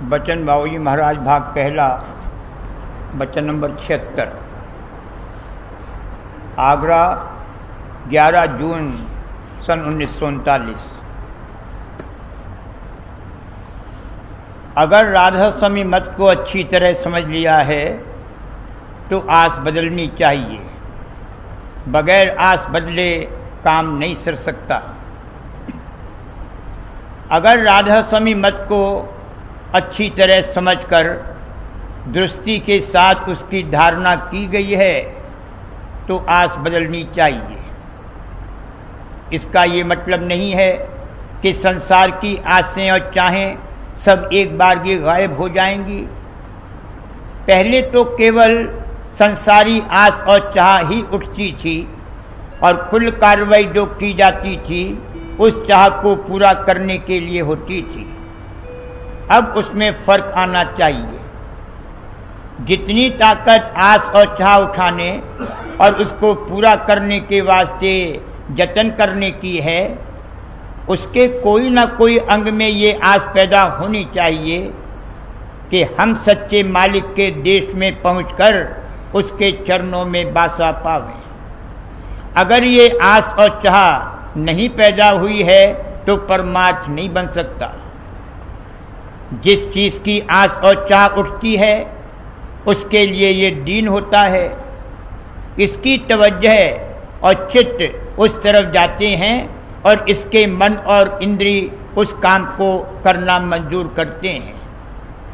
बचन बाबूजी महाराज भाग पहला, बचन नंबर 76। आगरा 11 जून सन 1939। अगर राधा स्वामी मत को अच्छी तरह समझ लिया है तो आस बदलनी चाहिए। बगैर आस बदले काम नहीं सर सकता। अगर राधा स्वामी मत को अच्छी तरह समझकर दृष्टि के साथ उसकी धारणा की गई है तो आस बदलनी चाहिए। इसका ये मतलब नहीं है कि संसार की आसें और चाहें सब एक बार की गायब हो जाएंगी। पहले तो केवल संसारी आस और चाह ही उठती थी और कुल कार्रवाई जो की जाती थी उस चाह को पूरा करने के लिए होती थी। अब उसमें फर्क आना चाहिए। जितनी ताकत आस और चाह उठाने और उसको पूरा करने के वास्ते जतन करने की है, उसके कोई ना कोई अंग में ये आस पैदा होनी चाहिए कि हम सच्चे मालिक के देश में पहुंचकर उसके चरणों में बासा पावें। अगर ये आस और चाह नहीं पैदा हुई है तो परमार्थ नहीं बन सकता। जिस चीज की आस और चाह उठती है उसके लिए ये दीन होता है। इसकी तवज्जह और चित्त उस तरफ जाते हैं और इसके मन और इंद्रिय उस काम को करना मंजूर करते हैं।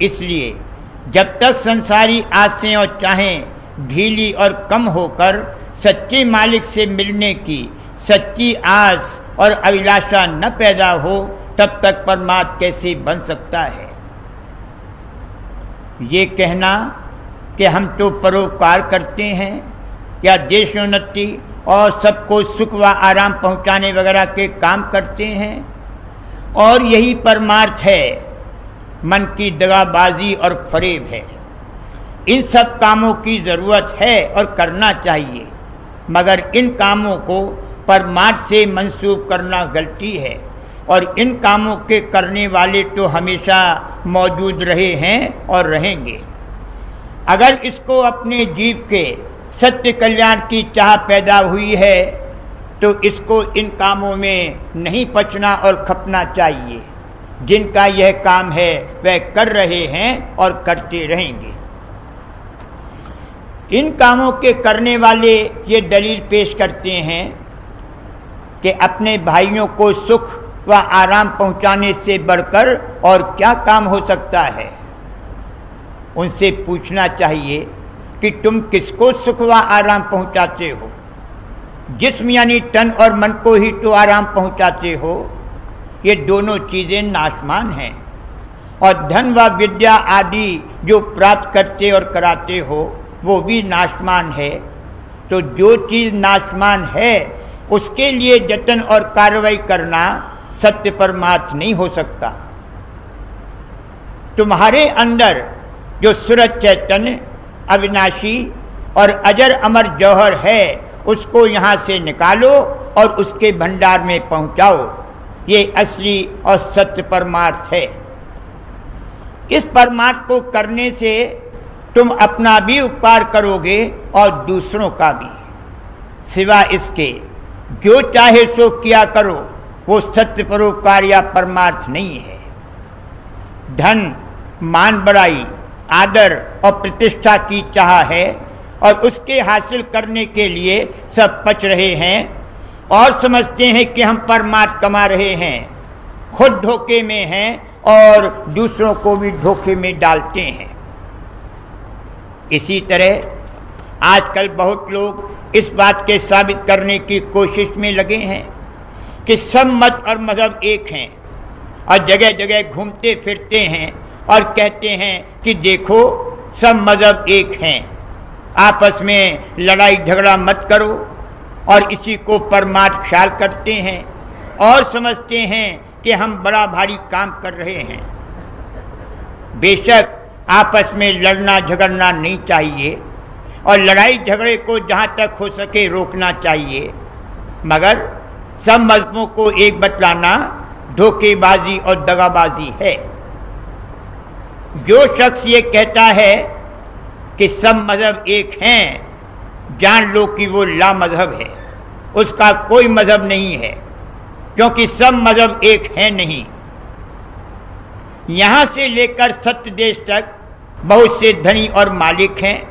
इसलिए जब तक संसारी आसें और चाहें ढीली और कम होकर सच्चे मालिक से मिलने की सच्ची आस और अभिलाषा न पैदा हो, तब तक परमात्मा कैसे बन सकता है। ये कहना कि हम तो परोपकार करते हैं या देशोन्नति और सबको सुख व आराम पहुंचाने वगैरह के काम करते हैं और यही परमार्थ है, मन की दगाबाजी और फरेब है। इन सब कामों की जरूरत है और करना चाहिए, मगर इन कामों को परमार्थ से मंसूब करना गलती है और इन कामों के करने वाले तो हमेशा मौजूद रहे हैं और रहेंगे। अगर इसको अपने जीव के सत्य कल्याण की चाह पैदा हुई है तो इसको इन कामों में नहीं पचना और खपना चाहिए। जिनका यह काम है वह कर रहे हैं और करते रहेंगे। इन कामों के करने वाले ये दलील पेश करते हैं कि अपने भाइयों को सुख व आराम पहुंचाने से बढ़कर और क्या काम हो सकता है। उनसे पूछना चाहिए कि तुम किसको सुख व आराम पहुंचाते हो। जिस्म यानी तन और मन को ही तो आराम पहुंचाते हो। ये दोनों चीजें नाशमान हैं और धन व विद्या आदि जो प्राप्त करते और कराते हो वो भी नाशमान है। तो जो चीज नाशमान है उसके लिए जतन और कार्रवाई करना सत्य परमार्थ नहीं हो सकता। तुम्हारे अंदर जो सूरज चैतन्य अविनाशी और अजर अमर जौहर है उसको यहां से निकालो और उसके भंडार में पहुंचाओ। ये असली और सत्य परमार्थ है। इस परमार्थ को करने से तुम अपना भी उपकार करोगे और दूसरों का भी। सिवा इसके जो चाहे सो किया करो, वो सत्य परोपकार या परमार्थ नहीं है। धन, मान बढ़ाई, आदर और प्रतिष्ठा की चाह है और उसके हासिल करने के लिए सब पच रहे हैं और समझते हैं कि हम परमार्थ कमा रहे हैं। खुद धोखे में हैं और दूसरों को भी धोखे में डालते हैं। इसी तरह आजकल बहुत लोग इस बात के साबित करने की कोशिश में लगे हैं कि सब मत और मजहब एक हैं और जगह जगह घूमते फिरते हैं और कहते हैं कि देखो सब मजहब एक हैं, आपस में लड़ाई झगड़ा मत करो। और इसी को परमार्थ ख्याल करते हैं और समझते हैं कि हम बड़ा भारी काम कर रहे हैं। बेशक आपस में लड़ना झगड़ना नहीं चाहिए और लड़ाई झगड़े को जहां तक हो सके रोकना चाहिए, मगर सब मजहबों को एक बतलाना धोखेबाजी और दगाबाजी है। जो शख्स ये कहता है कि सब मजहब एक हैं, जान लो कि वो ला मजहब है, उसका कोई मजहब नहीं है, क्योंकि सब मजहब एक है नहीं। यहां से लेकर सत्य देश तक बहुत से धनी और मालिक हैं,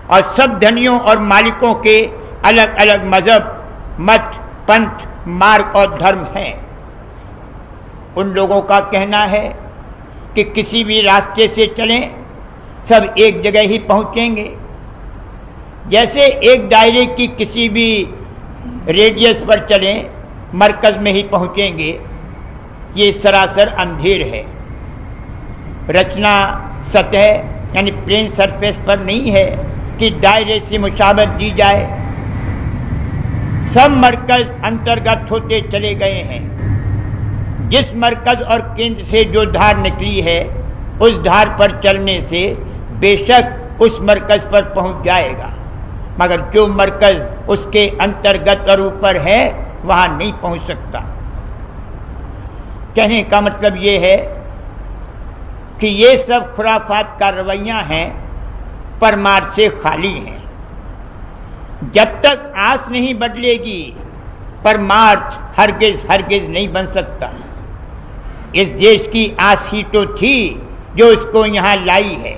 और सब धनियों और मालिकों के अलग अलग मजहब, मत, पंथ, मार्ग और धर्म हैं। उन लोगों का कहना है कि किसी भी रास्ते से चलें, सब एक जगह ही पहुंचेंगे। जैसे एक दायरे की किसी भी रेडियस पर चलें, मरकज में ही पहुंचेंगे। ये सरासर अंधेर है। रचना सतह यानी प्लेन सरफेस पर नहीं है कि दायरे से मुशावरत दी जाए। सब मरकज अंतर्गत होते चले गए हैं। जिस मरकज और केंद्र से जो धार निकली है, उस धार पर चलने से बेशक उस मरकज पर पहुंच जाएगा, मगर जो मरकज उसके अंतर्गत और ऊपर है वहां नहीं पहुंच सकता। कहने का मतलब ये है कि ये सब खुराफात का रवैया हैं, परमार्थ से खाली हैं। जब तक आस नहीं बदलेगी, परमार्थ हरगिज हरगिज नहीं बन सकता। इस देश की आस ही तो थी जो उसको यहां लाई है,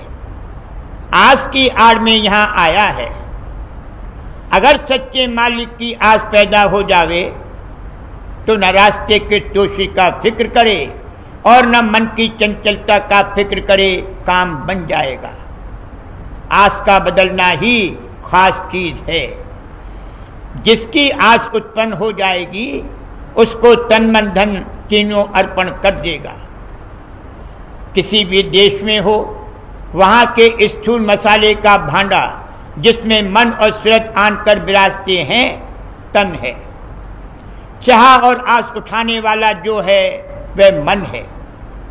आस की आड़ में यहां आया है। अगर सच्चे मालिक की आस पैदा हो जावे तो न रास्ते के तोशी का फिक्र करे और न मन की चंचलता का फिक्र करे, काम बन जाएगा। आस का बदलना ही खास चीज है। जिसकी आस उत्पन्न हो जाएगी उसको तन मन धन तीनों अर्पण कर देगा। किसी भी देश में हो, वहां के स्थूल मसाले का भांडा जिसमें मन और सूरत आन कर विराजते हैं, तन है। चाह और आस उठाने वाला जो है वह मन है,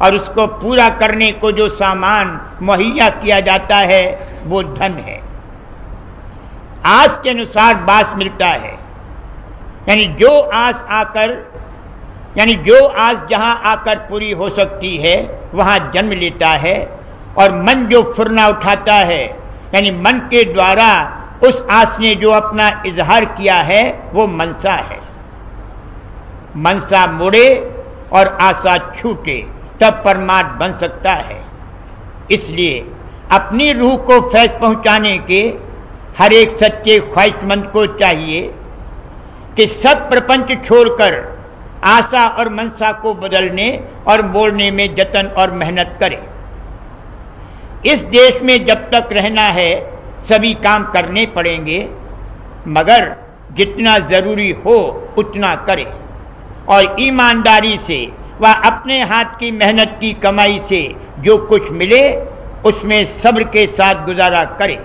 और उसको पूरा करने को जो सामान मुहैया किया जाता है वो धन है। आस के अनुसार बास मिलता है, यानी जो आस जहां आकर पूरी हो सकती है वहां जन्म लेता है, और मन जो फुरना उठाता है, यानी मन के द्वारा उस आस ने जो अपना इजहार किया है वो मनसा है। मनसा मुड़े और आशा छूटे तब परमार्थ बन सकता है। इसलिए अपनी रूह को फैज पहुंचाने के हर एक सच्चे ख्वाहिशमंद को चाहिए कि सब प्रपंच छोड़कर आशा और मनसा को बदलने और मोड़ने में जतन और मेहनत करे। इस देश में जब तक रहना है सभी काम करने पड़ेंगे, मगर जितना जरूरी हो उतना करे, और ईमानदारी से व अपने हाथ की मेहनत की कमाई से जो कुछ मिले उसमें सब्र के साथ गुजारा करे।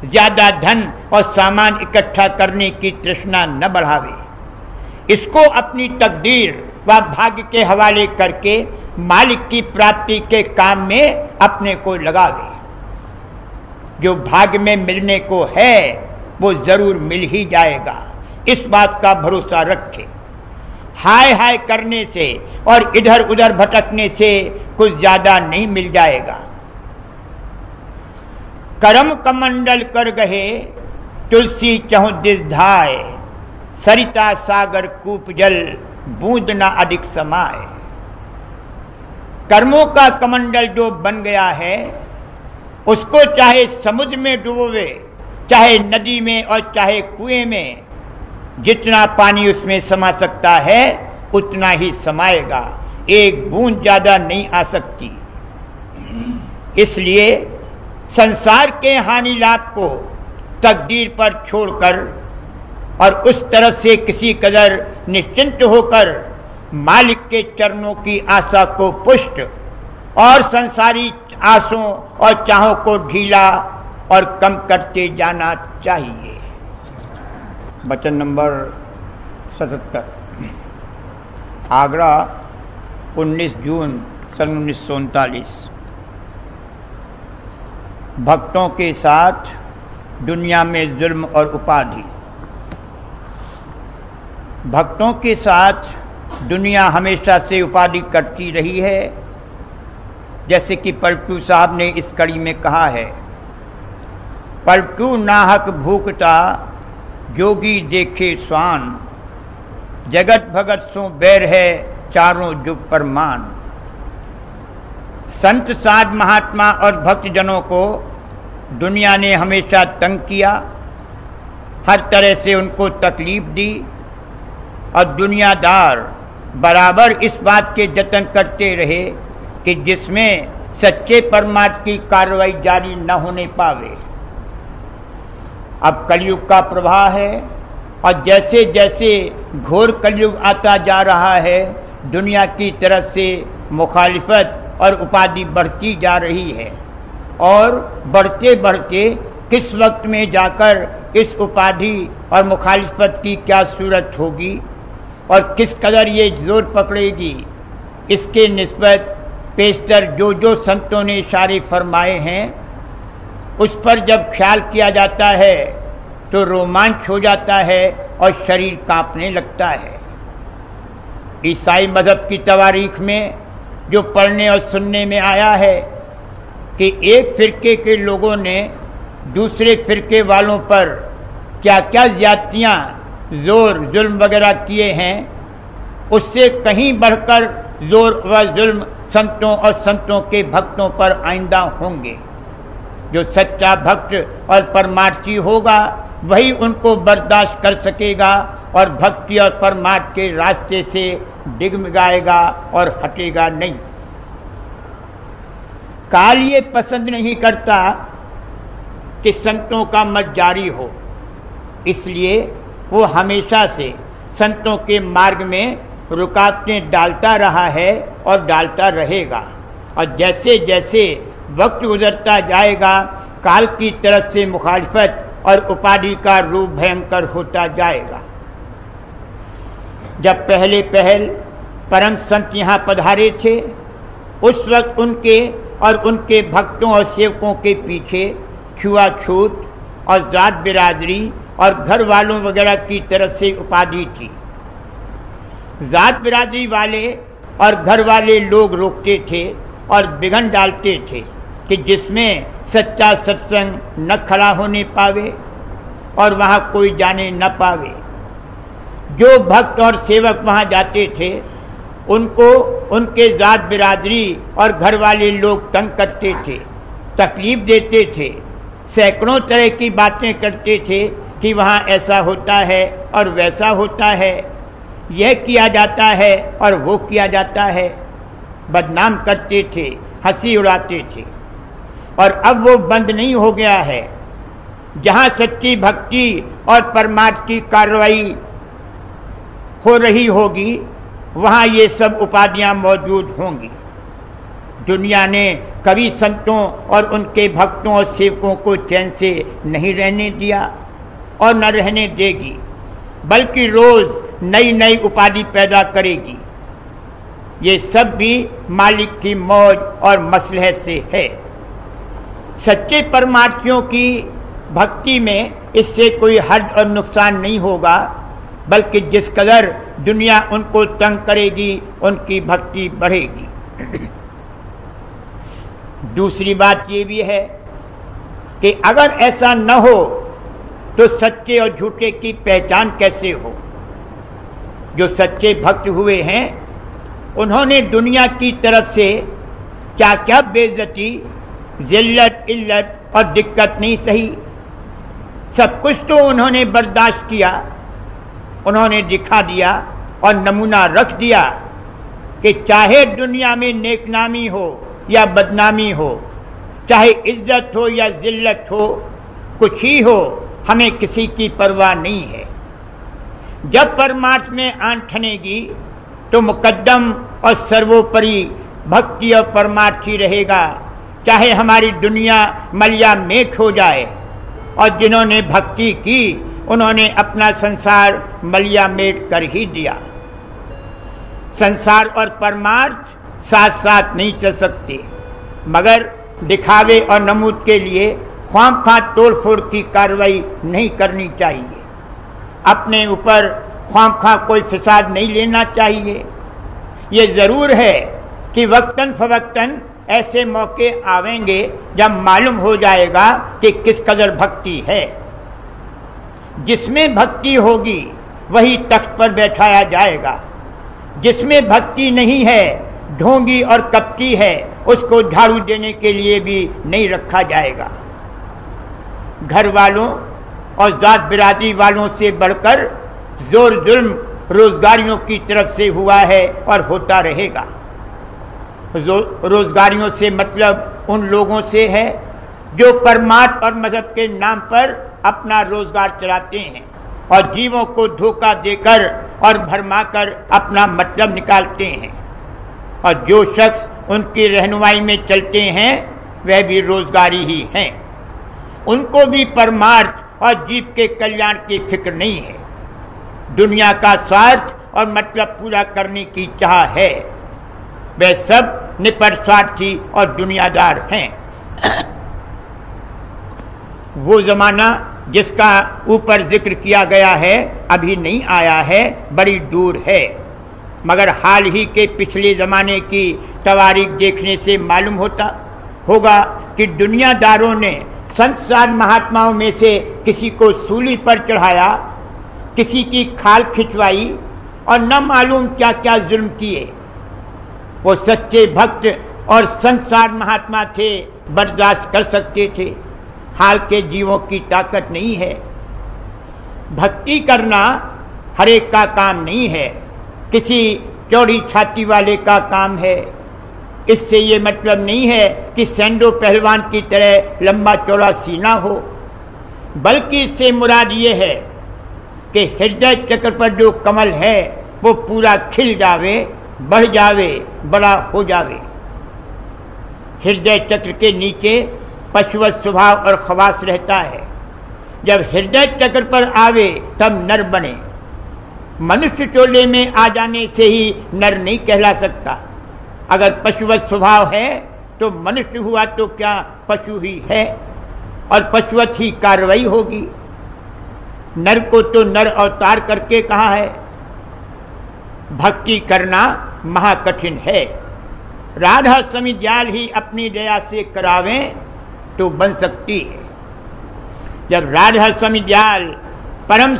ज्यादा धन और सामान इकट्ठा करने की तृष्णा न बढ़ावे। इसको अपनी तकदीर व भाग्य के हवाले करके मालिक की प्राप्ति के काम में अपने को लगावे। जो भाग्य में मिलने को है वो जरूर मिल ही जाएगा, इस बात का भरोसा रखे। हाय हाय करने से और इधर उधर भटकने से कुछ ज्यादा नहीं मिल जाएगा। करम कमंडल कर गहे तुलसी चहु दिस धाय, सरिता सागर कूप जल बूंद ना अधिक समाए। कर्मों का कमंडल जो बन गया है उसको चाहे समुद्र में डुबोवे, चाहे नदी में और चाहे कुएं में, जितना पानी उसमें समा सकता है उतना ही समाएगा, एक बूंद ज्यादा नहीं आ सकती। इसलिए संसार के हानि लाभ को तकदीर पर छोड़कर और उस तरफ से किसी कदर निश्चिंत होकर मालिक के चरणों की आशा को पुष्ट और संसारी आसों और चाहों को ढीला और कम करते जाना चाहिए। वचन नंबर 77। आगरा 19 जून सन 1939। भक्तों के साथ दुनिया में जुल्म और उपाधि। भक्तों के साथ दुनिया हमेशा से उपाधि करती रही है, जैसे कि पलटू साहब ने इस कड़ी में कहा है, पलटू नाहक भूखता जोगी देखे स्वान, जगत भगत सो बैर है चारों जुग पर मान। संत साध महात्मा और भक्तजनों को दुनिया ने हमेशा तंग किया, हर तरह से उनको तकलीफ दी और दुनियादार बराबर इस बात के जतन करते रहे कि जिसमें सच्चे परमात्मा की कार्रवाई जारी न होने पावे। अब कलयुग का प्रवाह है और जैसे जैसे घोर कलयुग आता जा रहा है, दुनिया की तरफ से मुखालिफत और उपाधि बढ़ती जा रही है और बढ़ते बढ़ते किस वक्त में जाकर इस उपाधि और मुखालिफत की क्या सूरत होगी और किस कदर ये जोर पकड़ेगी, इसके निस्बत पेशतर जो जो संतों ने इशारे फरमाए हैं उस पर जब ख्याल किया जाता है तो रोमांच हो जाता है और शरीर कांपने लगता है। ईसाई मजहब की तवारीख में जो पढ़ने और सुनने में आया है कि एक फिरके के लोगों ने दूसरे फिरके वालों पर क्या क्या ज्यादतियाँ, जोर जुल्म वगैरह किए हैं, उससे कहीं बढ़कर जोर व जुल्म संतों और संतों के भक्तों पर आइंदा होंगे। जो सच्चा भक्त और परमार्थी होगा वही उनको बर्दाश्त कर सकेगा और भक्ति और परमार्थ के रास्ते से डिगमिगाएगा और हटेगा नहीं। काल ये पसंद नहीं करता कि संतों का मत जारी हो, इसलिए वो हमेशा से संतों के मार्ग में रुकावटें डालता रहा है और डालता रहेगा। और जैसे जैसे वक्त गुजरता जाएगा काल की तरफ से मुखालिफत और उपाधि का रूप भयंकर होता जाएगा। जब पहले पहल परम संत यहाँ पधारे थे उस वक्त उनके और उनके भक्तों और सेवकों के पीछे छुआछूत और जात बिरादरी और घर वालों वगैरह की तरफ से उपाधि थी। जात बिरादरी वाले और घर वाले लोग रोकते थे और बिघन डालते थे कि जिसमें सच्चा सत्संग न खड़ा होने पावे और वहाँ कोई जाने न पावे। जो भक्त और सेवक वहाँ जाते थे उनको उनके जात बिरादरी और घर वाले लोग तंग करते थे, तकलीफ देते थे, सैकड़ों तरह की बातें करते थे कि वहाँ ऐसा होता है और वैसा होता है, यह किया जाता है और वो किया जाता है, बदनाम करते थे, हंसी उड़ाते थे। और अब वो बंद नहीं हो गया है। जहाँ सच्ची भक्ति और परमार्थ की कार्रवाई हो रही होगी वहाँ ये सब उपाधियाँ मौजूद होंगी। दुनिया ने कभी संतों और उनके भक्तों और सेवकों को चैन से नहीं रहने दिया और न रहने देगी, बल्कि रोज नई नई उपाधि पैदा करेगी। ये सब भी मालिक की मौज और मसलहत से है। सच्चे परमार्थियों की भक्ति में इससे कोई हर्ज और नुकसान नहीं होगा, बल्कि जिस कदर दुनिया उनको तंग करेगी उनकी भक्ति बढ़ेगी। दूसरी बात ये भी है कि अगर ऐसा न हो तो सच्चे और झूठे की पहचान कैसे हो। जो सच्चे भक्त हुए हैं उन्होंने दुनिया की तरफ से क्या क्या बेइज्जती, जिल्लत, इल्लत और दिक्कत नहीं सही, सब कुछ तो उन्होंने बर्दाश्त किया। उन्होंने दिखा दिया और नमूना रख दिया कि चाहे दुनिया में नेकनामी हो या बदनामी हो, चाहे इज्जत हो या जिल्लत हो, कुछ ही हो, हमें किसी की परवाह नहीं है। जब परमार्थ में आन ठनेगी तो मुकद्दम और सर्वोपरि भक्ति और परमार्थ ही रहेगा, चाहे हमारी दुनिया मलिया मेट हो जाए। और जिन्होंने भक्ति की उन्होंने अपना संसार मलिया मेट कर ही दिया। संसार और परमार्थ साथ साथ नहीं चल सकते, मगर दिखावे और नमूद के लिए ख्वामख्वाह तोड़फोड़ की कार्रवाई नहीं करनी चाहिए। अपने ऊपर ख्वामख्वाह कोई फिसाद नहीं लेना चाहिए। ये जरूर है कि वक्तन फवक्तन ऐसे मौके आवेंगे जब मालूम हो जाएगा कि किस कदर भक्ति है। जिसमें भक्ति होगी वही तख्त पर बैठाया जाएगा, जिसमें भक्ति नहीं है, ढोंगी और कपटी है, उसको झाड़ू देने के लिए भी नहीं रखा जाएगा। घर वालों और जात बिरादरी वालों से बढ़कर जोर जुल्म रोजगारियों की तरफ से हुआ है और होता रहेगा। रोजगारियों से मतलब उन लोगों से है जो परमार्थ और मजहब के नाम पर अपना रोजगार चलाते हैं और जीवों को धोखा देकर और भरमाकर अपना मतलब निकालते हैं। और जो शख्स उनकी रहनुमाई में चलते हैं वह भी रोजगारी ही हैं। उनको भी परमार्थ और जीव के कल्याण की फिक्र नहीं है। दुनिया का स्वार्थ और मतलब पूरा करने की चाह है। वे सब निपट-स्वार्थी और दुनियादार हैं। वो जमाना जिसका ऊपर जिक्र किया गया है अभी नहीं आया है, बड़ी दूर है। मगर हाल ही के पिछले जमाने की तवारीख देखने से मालूम होगा कि दुनियादारों ने संसार महात्माओं में से किसी को सूली पर चढ़ाया, किसी की खाल खिंचवाई और न मालूम क्या क्या जुल्म किए। वो सच्चे भक्त और संसार महात्मा थे, बर्दाश्त कर सकते थे। हाल के जीवों की ताकत नहीं है। भक्ति करना हर एक का काम नहीं है, किसी चौड़ी छाती वाले का काम है। इससे ये मतलब नहीं है कि सैंडो पहलवान की तरह लंबा चौड़ा सीना हो, बल्कि इससे मुराद ये है कि हृदय चक्र पर जो कमल है वो पूरा खिल जावे, बढ़ जावे, बड़ा हो जावे। हृदय चक्र के नीचे पशुवत स्वभाव और खवास रहता है। जब हृदय चक्र पर आवे तब नर बने। मनुष्य चोले में आ जाने से ही नर नहीं कहला सकता। अगर पशुवत स्वभाव है तो मनुष्य हुआ तो क्या पशु ही है और पशुवत ही कार्रवाई होगी। नर को तो नर अवतार करके कहा है। भक्ति करना महाकठिन है। राधा समिध्याल ही अपनी दया से करावें तो बन सकती है। जब राधा समिध्याल परम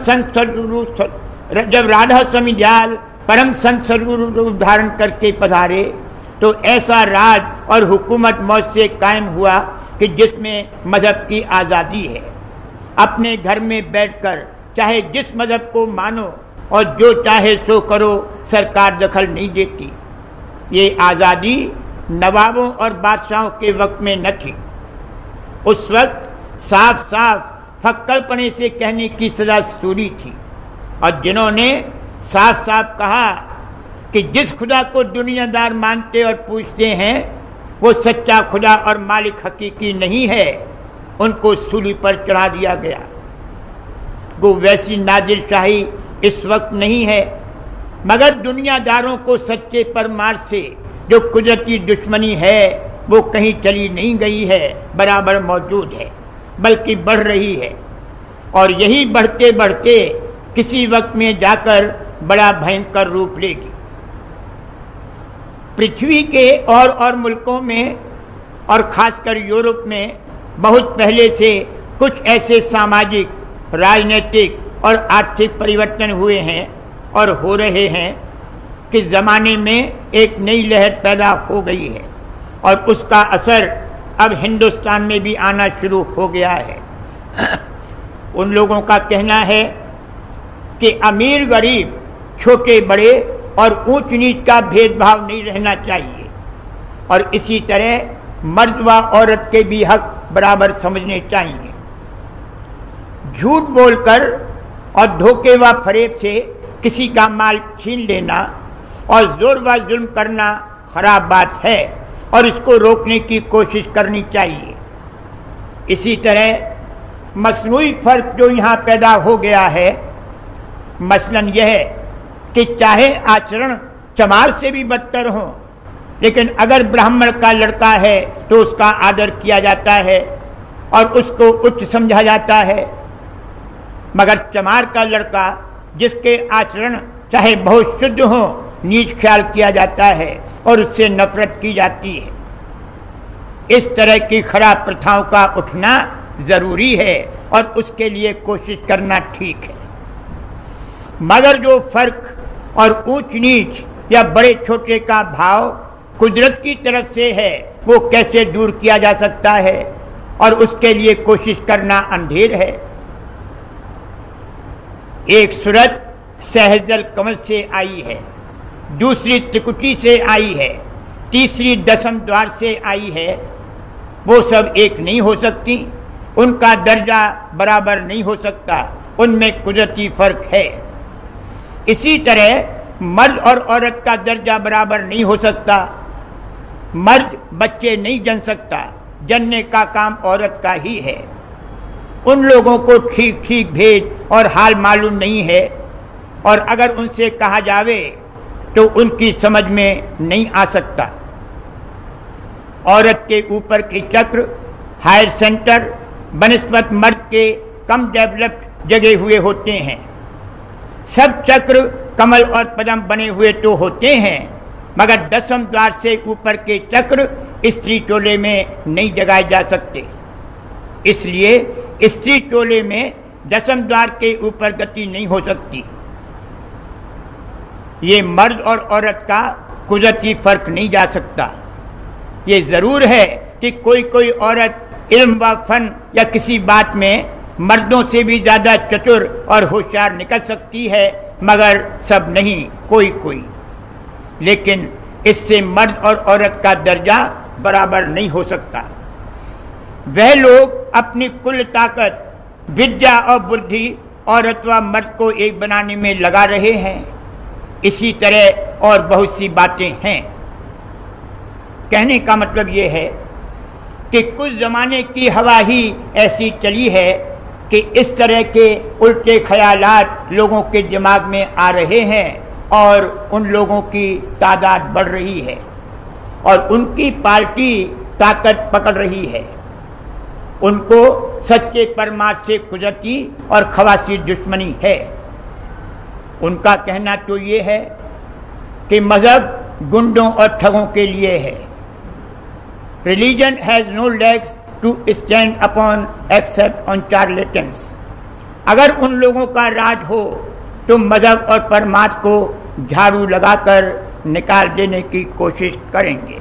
संत स्वरूप धारण करके पधारे तो ऐसा राज और हुकूमत मौज से कायम हुआ कि जिसमें मजहब की आज़ादी है। अपने घर में बैठकर चाहे जिस मजहब को मानो और जो चाहे सो करो, सरकार दखल नहीं देती। ये आज़ादी नवाबों और बादशाहों के वक्त में न थी। उस वक्त साफ साफ फक्कड़पने से कहने की सजा सूरी थी। और जिन्होंने साफ साफ कहा कि जिस खुदा को दुनियादार मानते और पूछते हैं वो सच्चा खुदा और मालिक हकीकी नहीं है, उनको सूली पर चढ़ा दिया गया। वो वैसी नाजिल शाही इस वक्त नहीं है, मगर दुनियादारों को सच्चे परमार्थ से जो कुदरती दुश्मनी है वो कहीं चली नहीं गई है, बराबर मौजूद है, बल्कि बढ़ रही है। और यही बढ़ते बढ़ते किसी वक्त में जाकर बड़ा भयंकर रूप लेगी। पृथ्वी के और मुल्कों में और खासकर यूरोप में बहुत पहले से कुछ ऐसे सामाजिक, राजनीतिक और आर्थिक परिवर्तन हुए हैं और हो रहे हैं कि ज़माने में एक नई लहर पैदा हो गई है और उसका असर अब हिंदुस्तान में भी आना शुरू हो गया है। उन लोगों का कहना है कि अमीर गरीब, छोटे बड़े और ऊंच नीच का भेदभाव नहीं रहना चाहिए और इसी तरह मर्द व औरत के भी हक बराबर समझने चाहिए। झूठ बोलकर और धोखे व फरेब से किसी का माल छीन लेना और जोर व जुल्म करना खराब बात है और इसको रोकने की कोशिश करनी चाहिए। इसी तरह मसनूई फर्क जो यहाँ पैदा हो गया है, मसलन यह है कि चाहे आचरण चमार से भी बदतर हो, लेकिन अगर ब्राह्मण का लड़का है तो उसका आदर किया जाता है और उसको उच्च समझा जाता है, मगर चमार का लड़का जिसके आचरण चाहे बहुत शुद्ध हो, नीच ख्याल किया जाता है और उससे नफरत की जाती है। इस तरह की खराब प्रथाओं का उठना जरूरी है और उसके लिए कोशिश करना ठीक है। मगर जो फर्क और ऊंच नीच या बड़े छोटे का भाव कुदरत की तरफ से है, वो कैसे दूर किया जा सकता है और उसके लिए कोशिश करना अंधेर है। एक सूरत सहजल कमल से आई है, दूसरी त्रिकुटी से आई है, तीसरी दशम द्वार से आई है। वो सब एक नहीं हो सकती, उनका दर्जा बराबर नहीं हो सकता, उनमें कुदरती फर्क है। इसी तरह मर्द और औरत का दर्जा बराबर नहीं हो सकता। मर्द बच्चे नहीं जन सकता, जनने का काम औरत का ही है। उन लोगों को ठीक ठीक भेद और हाल मालूम नहीं है, और अगर उनसे कहा जावे तो उनकी समझ में नहीं आ सकता। औरत के ऊपर के चक्र हायर सेंटर बनस्पत मर्द के कम डेवलप्ड जगे हुए होते हैं। सब चक्र कमल और पद्म बने हुए तो होते हैं, मगर दशम द्वार से ऊपर के चक्र स्त्री टोले में नहीं जगाए जा सकते। इसलिए स्त्री टोले में दशम द्वार के ऊपर गति नहीं हो सकती। ये मर्द और औरत का कुदरती फर्क नहीं जा सकता। ये जरूर है कि कोई कोई औरत इल्म व फन या किसी बात में मर्दों से भी ज्यादा चतुर और होशियार निकल सकती है, मगर सब नहीं, कोई कोई। लेकिन इससे मर्द और औरत का दर्जा बराबर नहीं हो सकता। वह लोग अपनी कुल ताकत, विद्या और बुद्धि औरत व मर्द को एक बनाने में लगा रहे हैं। इसी तरह और बहुत सी बातें हैं। कहने का मतलब यह है कि कुछ जमाने की हवा ही ऐसी चली है कि इस तरह के उल्टे ख्यालात लोगों के दिमाग में आ रहे हैं और उन लोगों की तादाद बढ़ रही है और उनकी पार्टी ताकत पकड़ रही है। उनको सच्चे परमार्थ से कुदरती और खवासी दुश्मनी है। उनका कहना तो ये है कि मजहब गुंडों और ठगों के लिए है। Religion has no legs to stand upon except on charlatans। अगर उन लोगों का राज हो तो मजहब और परमार्थ को झाड़ू लगाकर निकाल देने की कोशिश करेंगे।